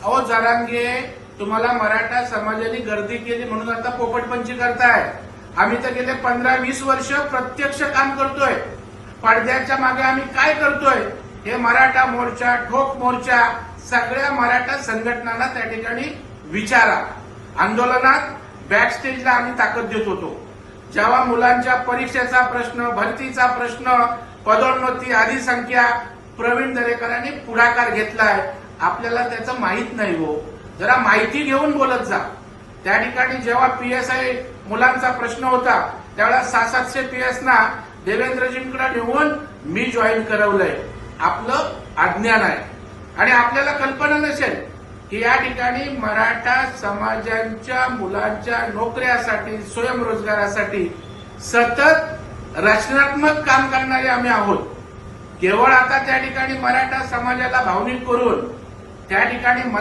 अहो जरांगे, तुम्हाला मराठा समाजाने गर्दी केली म्हणून आता पोपटपंची करताय. आम्ही तर गेले 15-20 वर्ष प्रत्यक्ष काम करतोय. पडद्याच्या मागे आम्ही काय करतोय हे मराठा मोर्चा, ठोक मोर्चा, सगळ्या मराठा संघटनांना त्या ठिकाणी विचारा. आंदोलनात बॅक स्टेजला आम्ही ताकद देत होतो. जेव्हा मुलांच्या परीक्षेचा प्रश्न, भरतीचा प्रश्न, पदोन्नती आदी संख्या, प्रवीण दरेकरांनी पुढाकार घेतलाय. आपल्याला त्याचं माहित नाही हो. जरा माहिती घेऊन बोलत जा. त्या ठिकाणी जेव्हा पीएसआय मुलांचा प्रश्न होता त्यावेळेला 700 पीएस ना देवेंद्रजींकडे नेऊन मी जॉईन करवलंय. आपलं अज्ञान आहे आणि आपल्याला कल्पना नसेल की या ठिकाणी मराठा समाजाच्या मुलांच्या नोकऱ्यासाठी, स्वयंरोजगारासाठी सतत रचनात्मक काम करणारे आम्ही आहोत. केवळ आता त्या ठिकाणी मराठा समाजाला भावनिक करून त्या ठिकाणी मला